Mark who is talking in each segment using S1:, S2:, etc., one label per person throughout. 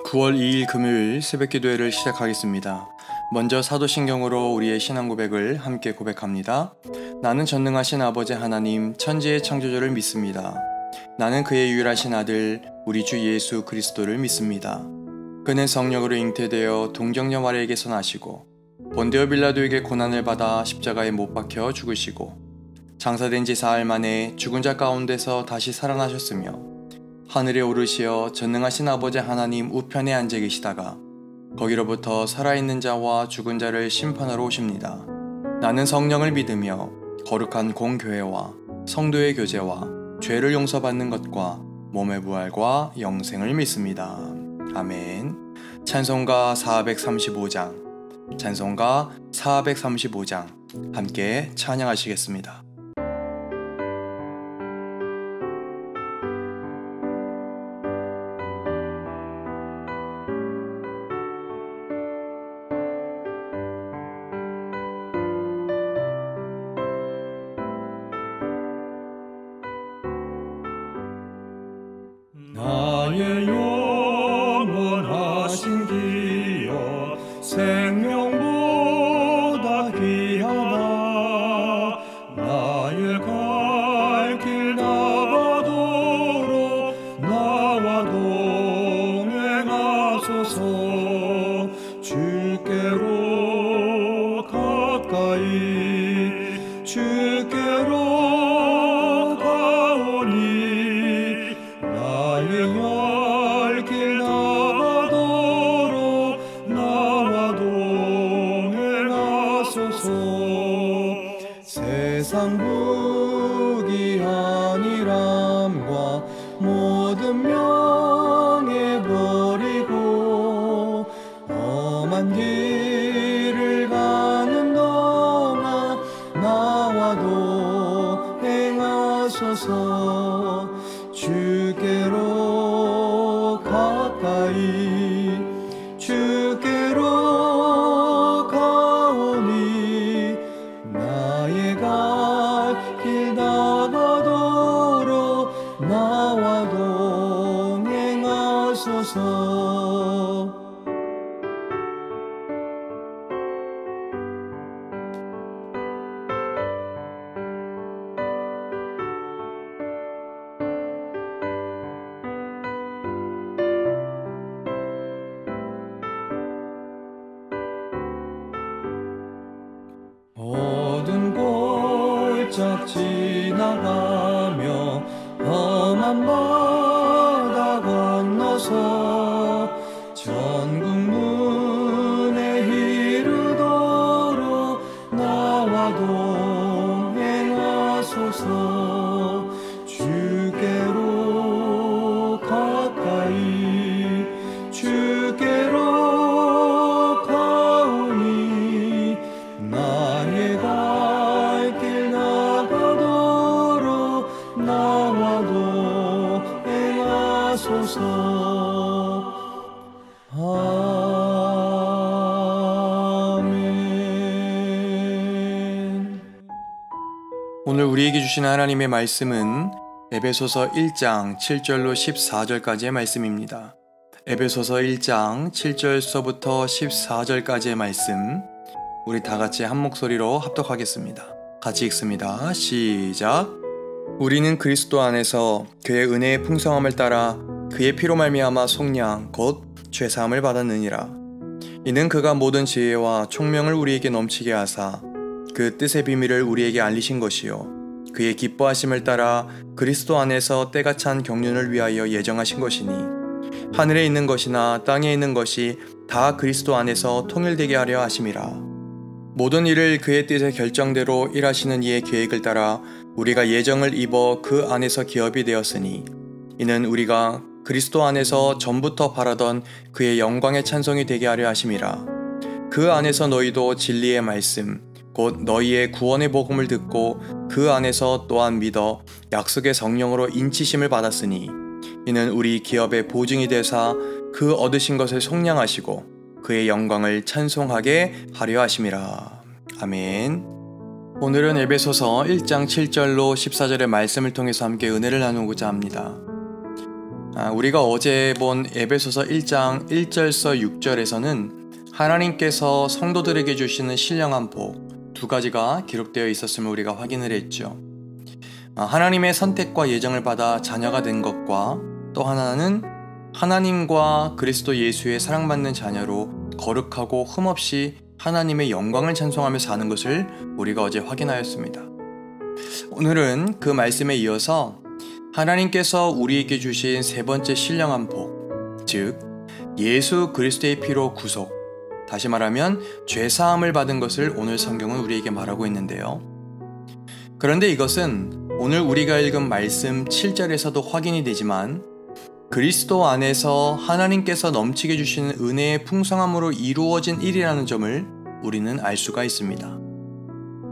S1: 9월 2일 금요일 새벽기도회를 시작하겠습니다. 먼저 사도신경으로 우리의 신앙 고백을 함께 고백합니다. 나는 전능하신 아버지 하나님 천지의 창조주를 믿습니다. 나는 그의 유일하신 아들 우리 주 예수 그리스도를 믿습니다. 그는 성령으로 잉태되어 동정녀 마리아에게서 나시고 본디오 빌라도에게 고난을 받아 십자가에 못 박혀 죽으시고 장사된 지 사흘 만에 죽은 자 가운데서 다시 살아나셨으며 하늘에 오르시어 전능하신 아버지 하나님 우편에 앉아 계시다가 거기로부터 살아있는 자와 죽은 자를 심판하러 오십니다. 나는 성령을 믿으며 거룩한 공교회와 성도의 교제와 죄를 용서받는 것과 몸의 부활과 영생을 믿습니다. 아멘. 찬송가 435장 찬송가 435장 함께 찬양하시겠습니다.
S2: 나의 영원하신 기여 생명보다 귀하다. 나의 갈 길 나가도록 나와 동행하소서. 주께로 가까이 주께로 세상 부귀한 일함과 모든 명예 버리고 험한 길을 가는 동안 나와도 행하소서. 주께로 가까이 주께로 가오니 나의 갈 길 나가도록 나와 동행하소서. 모든 골짝 지나가며 험한 바다 건너서 천국 문에 이르도록 나와 동행하소서. 주께로 가까이 주께로 가오니 나의 갈 길 나가도록 나와도 행하소서. 아멘.
S1: 오늘 우리에게 주신 하나님의 말씀은 에베소서 1장 7절로 14절까지의 말씀입니다. 에베소서 1장 7절서부터 14절까지의 말씀 우리 다같이 한 목소리로 합독하겠습니다. 같이 읽습니다. 시작. 우리는 그리스도 안에서 그의 은혜의 풍성함을 따라 그의 피로 말미암아 속량 곧 죄사함을 받았느니라. 이는 그가 모든 지혜와 총명을 우리에게 넘치게 하사 그 뜻의 비밀을 우리에게 알리신 것이요 그의 기뻐하심을 따라 그리스도 안에서 때가 찬 경륜을 위하여 예정하신 것이니 하늘에 있는 것이나 땅에 있는 것이 다 그리스도 안에서 통일되게 하려 하심이라. 모든 일을 그의 뜻의 결정대로 일하시는 이의 계획을 따라 우리가 예정을 입어 그 안에서 기업이 되었으니 이는 우리가 그리스도 안에서 전부터 바라던 그의 영광의 찬송이 되게 하려 하심이라. 그 안에서 너희도 진리의 말씀 곧 너희의 구원의 복음을 듣고 그 안에서 또한 믿어 약속의 성령으로 인치심을 받았으니 이는 우리 기업의 보증이 되사 그 얻으신 것을 속량하시고 그의 영광을 찬송하게 하려 하심이라. 아멘. 오늘은 에베소서 1장 7절로 14절의 말씀을 통해서 함께 은혜를 나누고자 합니다. 우리가 어제 본 에베소서 1장 1절서 6절에서는 하나님께서 성도들에게 주시는 신령한 복 두 가지가 기록되어 있었음을 우리가 확인을 했죠. 하나님의 선택과 예정을 받아 자녀가 된 것과 또 하나는 하나님과 그리스도 예수의 사랑받는 자녀로 거룩하고 흠없이 하나님의 영광을 찬송하며 사는 것을 우리가 어제 확인하였습니다. 오늘은 그 말씀에 이어서 하나님께서 우리에게 주신 세 번째 신령한 복, 즉 예수 그리스도의 피로 구속, 다시 말하면 죄사함을 받은 것을 오늘 성경은 우리에게 말하고 있는데요. 그런데 이것은 오늘 우리가 읽은 말씀 7절에서도 확인이 되지만 그리스도 안에서 하나님께서 넘치게 주시는 은혜의 풍성함으로 이루어진 일이라는 점을 우리는 알 수가 있습니다.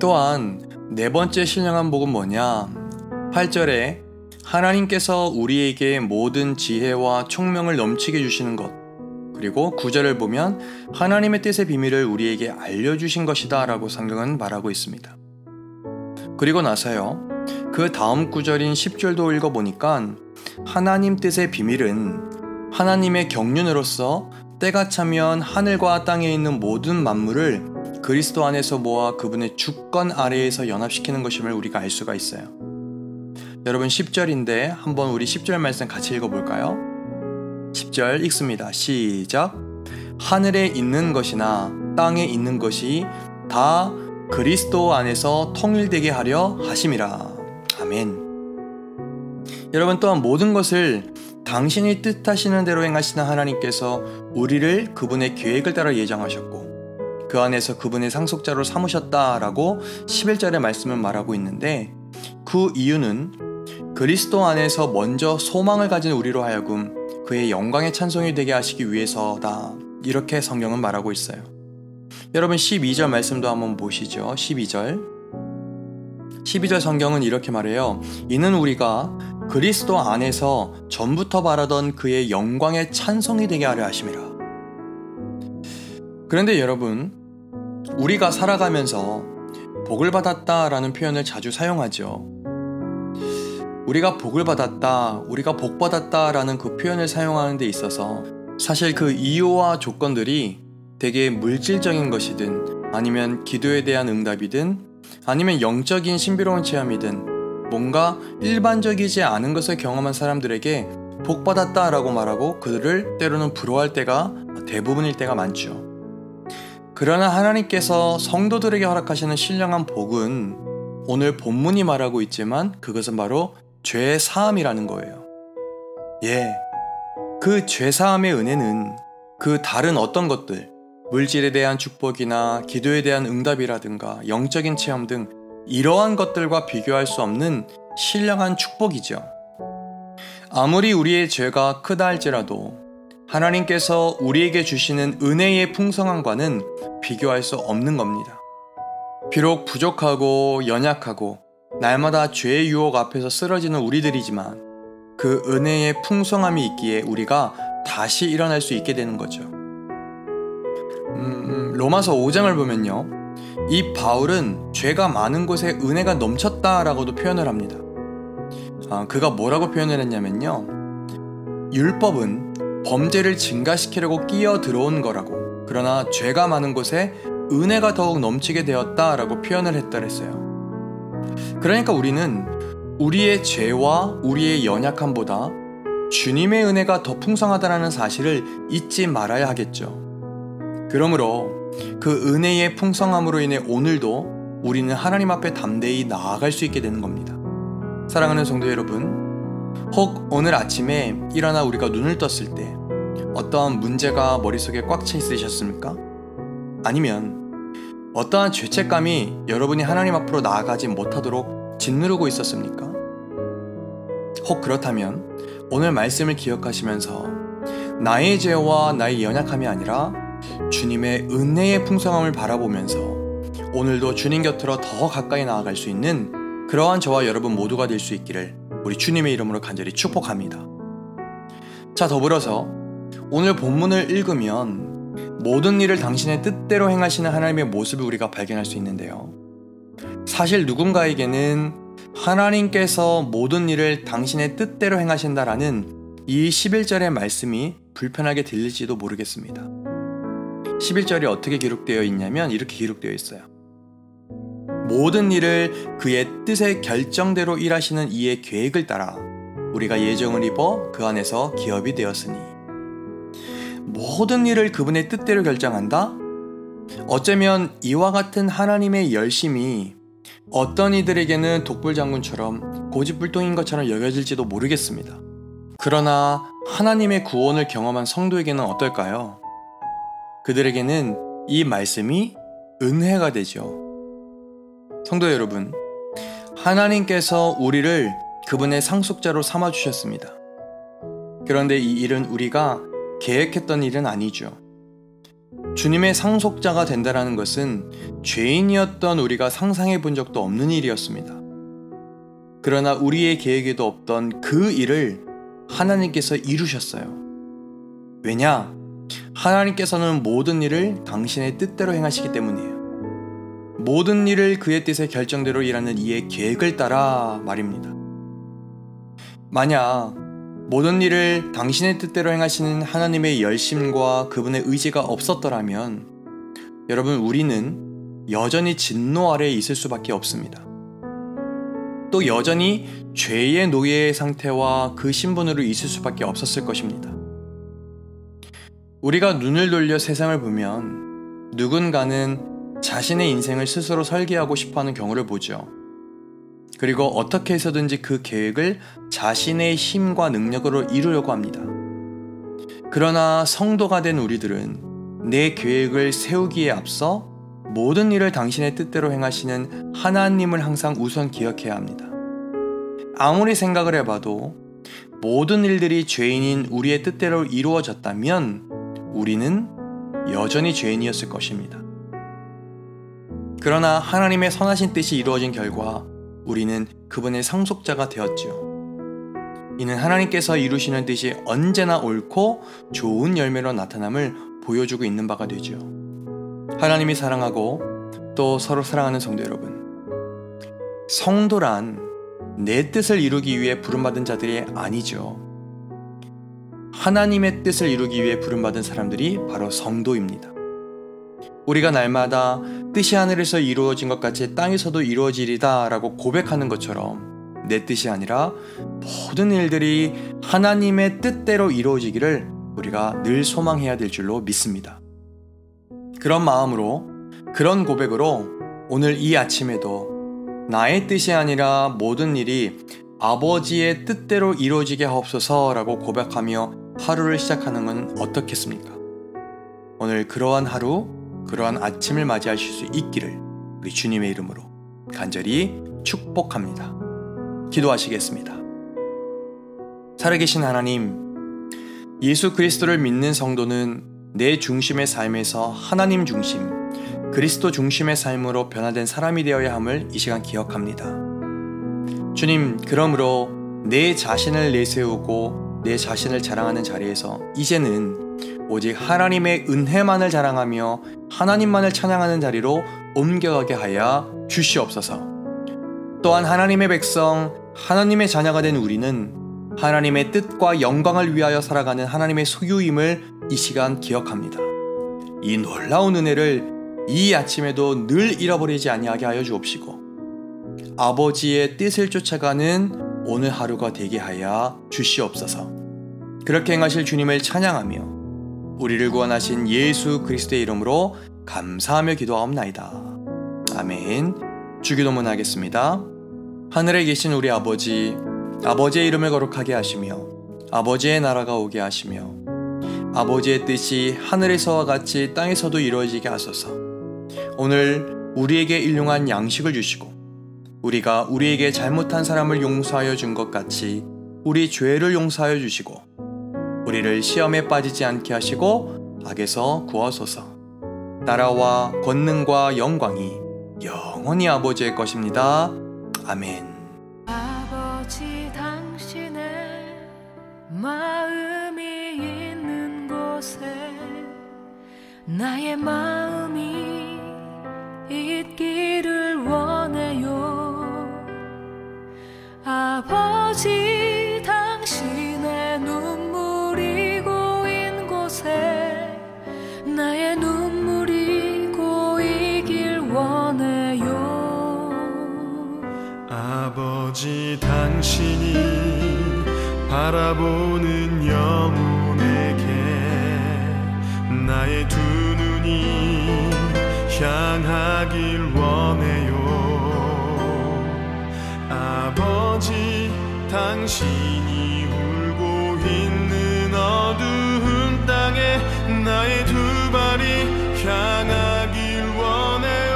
S1: 또한 네 번째 신령한 복은 뭐냐? 8절에 하나님께서 우리에게 모든 지혜와 총명을 넘치게 주시는 것, 그리고 9절을 보면 하나님의 뜻의 비밀을 우리에게 알려주신 것이다 라고 성경은 말하고 있습니다. 그리고 나서요, 그 다음 구절인 10절도 읽어보니까 하나님 뜻의 비밀은 하나님의 경륜으로서 때가 차면 하늘과 땅에 있는 모든 만물을 그리스도 안에서 모아 그분의 주권 아래에서 연합시키는 것임을 우리가 알 수가 있어요. 여러분 10절인데 한번 우리 10절 말씀 같이 읽어볼까요? 10절 읽습니다. 시작. 하늘에 있는 것이나 땅에 있는 것이 다 그리스도 안에서 통일되게 하려 하심이라. 아멘. 여러분 또한 모든 것을 당신이 뜻하시는 대로 행하시는 하나님께서 우리를 그분의 계획을 따라 예정하셨고 그 안에서 그분의 상속자로 삼으셨다라고 11절의 말씀을 말하고 있는데 그 이유는 그리스도 안에서 먼저 소망을 가진 우리로 하여금 그의 영광의 찬송이 되게 하시기 위해서다. 이렇게 성경은 말하고 있어요. 여러분 12절 말씀도 한번 보시죠. 12절 성경은 이렇게 말해요. 이는 우리가 그리스도 안에서 전부터 바라던 그의 영광의 찬송이 되게 하려 하심이라. 그런데 여러분, 우리가 살아가면서 복을 받았다라는 표현을 자주 사용하죠. 우리가 복을 받았다, 우리가 복 받았다라는 그 표현을 사용하는 데 있어서 사실 그 이유와 조건들이 되게 물질적인 것이든 아니면 기도에 대한 응답이든 아니면 영적인 신비로운 체험이든 뭔가 일반적이지 않은 것을 경험한 사람들에게 복 받았다라고 말하고 그들을 때로는 부러워할 때가 대부분일 때가 많죠. 그러나 하나님께서 성도들에게 허락하시는 신령한 복은 오늘 본문이 말하고 있지만 그것은 바로 죄 사함이라는 거예요. 그 죄 사함의 은혜는 그 다른 어떤 것들, 물질에 대한 축복이나 기도에 대한 응답이라든가 영적인 체험 등 이러한 것들과 비교할 수 없는 신령한 축복이죠. 아무리 우리의 죄가 크다 할지라도 하나님께서 우리에게 주시는 은혜의 풍성함과는 비교할 수 없는 겁니다. 비록 부족하고 연약하고 날마다 죄의 유혹 앞에서 쓰러지는 우리들이지만 그 은혜의 풍성함이 있기에 우리가 다시 일어날 수 있게 되는 거죠. 로마서 5장을 보면요, 이 바울은 죄가 많은 곳에 은혜가 넘쳤다라고도 표현을 합니다. 그가 뭐라고 표현을 했냐면요, 율법은 범죄를 증가시키려고 끼어 들어온 거라고, 그러나 죄가 많은 곳에 은혜가 더욱 넘치게 되었다라고 표현을 했더랬어요. 그러니까 우리는 우리의 죄와 우리의 연약함보다 주님의 은혜가 더 풍성하다는 사실을 잊지 말아야 하겠죠. 그러므로 그 은혜의 풍성함으로 인해 오늘도 우리는 하나님 앞에 담대히 나아갈 수 있게 되는 겁니다. 사랑하는 성도 여러분, 혹 오늘 아침에 일어나 우리가 눈을 떴을 때 어떠한 문제가 머릿속에 꽉 차 있으셨습니까? 아니면 어떠한 죄책감이 여러분이 하나님 앞으로 나아가지 못하도록 짓누르고 있었습니까? 혹 그렇다면 오늘 말씀을 기억하시면서 나의 죄와 나의 연약함이 아니라 주님의 은혜의 풍성함을 바라보면서 오늘도 주님 곁으로 더 가까이 나아갈 수 있는 그러한 저와 여러분 모두가 될 수 있기를 우리 주님의 이름으로 간절히 축복합니다. 자, 더불어서 오늘 본문을 읽으면 모든 일을 당신의 뜻대로 행하시는 하나님의 모습을 우리가 발견할 수 있는데요. 사실 누군가에게는 하나님께서 모든 일을 당신의 뜻대로 행하신다라는 이 11절의 말씀이 불편하게 들릴지도 모르겠습니다. 11절이 어떻게 기록되어 있냐면 이렇게 기록되어 있어요. 모든 일을 그의 뜻의 결정대로 일하시는 이의 계획을 따라 우리가 예정을 입어 그 안에서 기업이 되었으니. 모든 일을 그분의 뜻대로 결정한다? 어쩌면 이와 같은 하나님의 열심이 어떤 이들에게는 독불장군처럼 고집불통인 것처럼 여겨질지도 모르겠습니다. 그러나 하나님의 구원을 경험한 성도에게는 어떨까요? 그들에게는 이 말씀이 은혜가 되죠. 성도 여러분, 하나님께서 우리를 그분의 상속자로 삼아주셨습니다. 그런데 이 일은 우리가 계획했던 일은 아니죠. 주님의 상속자가 된다는 것은 죄인이었던 우리가 상상해 본 적도 없는 일이었습니다. 그러나 우리의 계획에도 없던 그 일을 하나님께서 이루셨어요. 왜냐? 하나님께서는 모든 일을 당신의 뜻대로 행하시기 때문이에요. 모든 일을 그의 뜻의 결정대로 일하는 이의 계획을 따라 말입니다. 만약 모든 일을 당신의 뜻대로 행하시는 하나님의 열심과 그분의 의지가 없었더라면 여러분, 우리는 여전히 진노 아래에 있을 수밖에 없습니다. 또 여전히 죄의 노예의 상태와 그 신분으로 있을 수밖에 없었을 것입니다. 우리가 눈을 돌려 세상을 보면 누군가는 자신의 인생을 스스로 설계하고 싶어하는 경우를 보죠. 그리고 어떻게 해서든지 그 계획을 자신의 힘과 능력으로 이루려고 합니다. 그러나 성도가 된 우리들은 내 계획을 세우기에 앞서 모든 일을 당신의 뜻대로 행하시는 하나님을 항상 우선 기억해야 합니다. 아무리 생각을 해봐도 모든 일들이 죄인인 우리의 뜻대로 이루어졌다면 우리는 여전히 죄인이었을 것입니다. 그러나 하나님의 선하신 뜻이 이루어진 결과 우리는 그분의 상속자가 되었지요. 이는 하나님께서 이루시는 뜻이 언제나 옳고 좋은 열매로 나타남을 보여주고 있는 바가 되죠. 하나님이 사랑하고 또 서로 사랑하는 성도 여러분, 성도란 내 뜻을 이루기 위해 부름받은 자들이 아니죠. 하나님의 뜻을 이루기 위해 부름받은 사람들이 바로 성도입니다. 우리가 날마다 뜻이 하늘에서 이루어진 것 같이 땅에서도 이루어지리다 라고 고백하는 것처럼 내 뜻이 아니라 모든 일들이 하나님의 뜻대로 이루어지기를 우리가 늘 소망해야 될 줄로 믿습니다. 그런 마음으로, 그런 고백으로 오늘 이 아침에도 나의 뜻이 아니라 모든 일이 아버지의 뜻대로 이루어지게 하옵소서 라고 고백하며 하루를 시작하는 건 어떻겠습니까? 오늘 그러한 하루, 그러한 아침을 맞이하실 수 있기를 우리 주님의 이름으로 간절히 축복합니다. 기도하시겠습니다. 살아계신 하나님, 예수 그리스도를 믿는 성도는 내 중심의 삶에서 하나님 중심, 그리스도 중심의 삶으로 변화된 사람이 되어야 함을 이 시간 기억합니다. 주님, 그러므로 내 자신을 내세우고 내 자신을 자랑하는 자리에서 이제는 오직 하나님의 은혜만을 자랑하며 하나님만을 찬양하는 자리로 옮겨가게 하여 주시옵소서. 또한 하나님의 백성, 하나님의 자녀가 된 우리는 하나님의 뜻과 영광을 위하여 살아가는 하나님의 소유임을 이 시간 기억합니다. 이 놀라운 은혜를 이 아침에도 늘 잃어버리지 아니하게 하여 주옵시고 아버지의 뜻을 쫓아가는 오늘 하루가 되게 하여 주시옵소서. 그렇게 행하실 주님을 찬양하며 우리를 구원하신 예수 그리스도의 이름으로 감사하며 기도하옵나이다. 아멘. 주기도문 하겠습니다. 하늘에 계신 우리 아버지, 아버지의 이름을 거룩하게 하시며 아버지의 나라가 오게 하시며 아버지의 뜻이 하늘에서와 같이 땅에서도 이루어지게 하소서. 오늘 우리에게 일용할 양식을 주시고 우리가 우리에게 잘못한 사람을 용서하여 준 것 같이 우리 죄를 용서하여 주시고 우리를 시험에 빠지지 않게 하시고 악에서 구하소서. 나라와 권능과 영광이 영원히 아버지의 것입니다. 아멘.
S3: 아버지, 당신의 마음이 있는 곳에 나의 마음이 있기를 원해요. 아버지, 당신의 눈
S4: 바라보는 영혼에게 나의 두 눈이 향하길 원해요. 아버지, 당신이 울고 있는 어두운 땅에 나의 두 발이 향하길 원해요.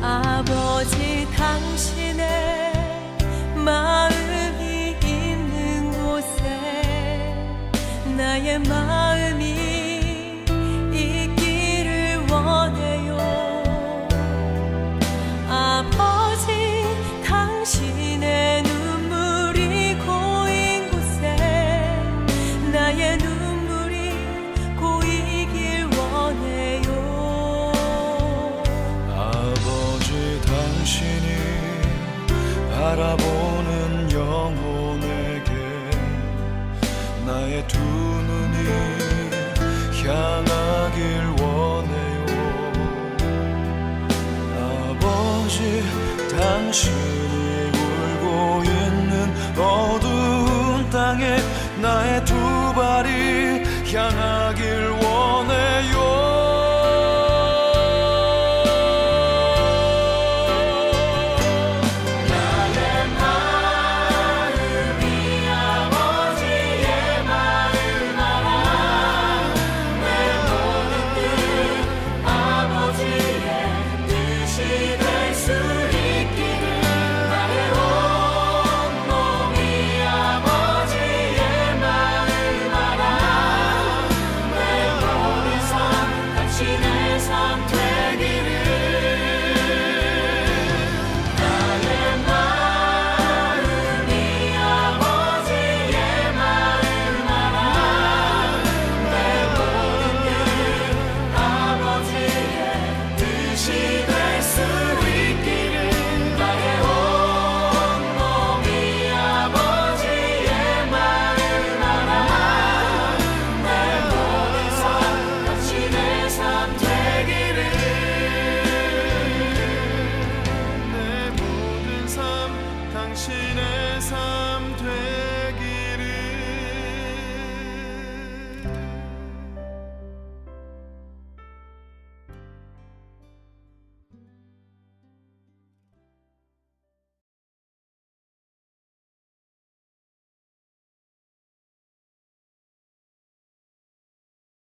S3: 아버지, 당신의 마음이 있는 곳에 나의 마음이 있기를 원해요. 아버지, 당신의 눈물이 고인 곳에 나의 눈물이 고이길 원해요.
S4: 당신이 바라보는 영혼에게 나의 두 눈이 향하길 원해요. 아버지, 당신이 울고 있는 어두운 땅에 나의 두 발이 향하길 원해요.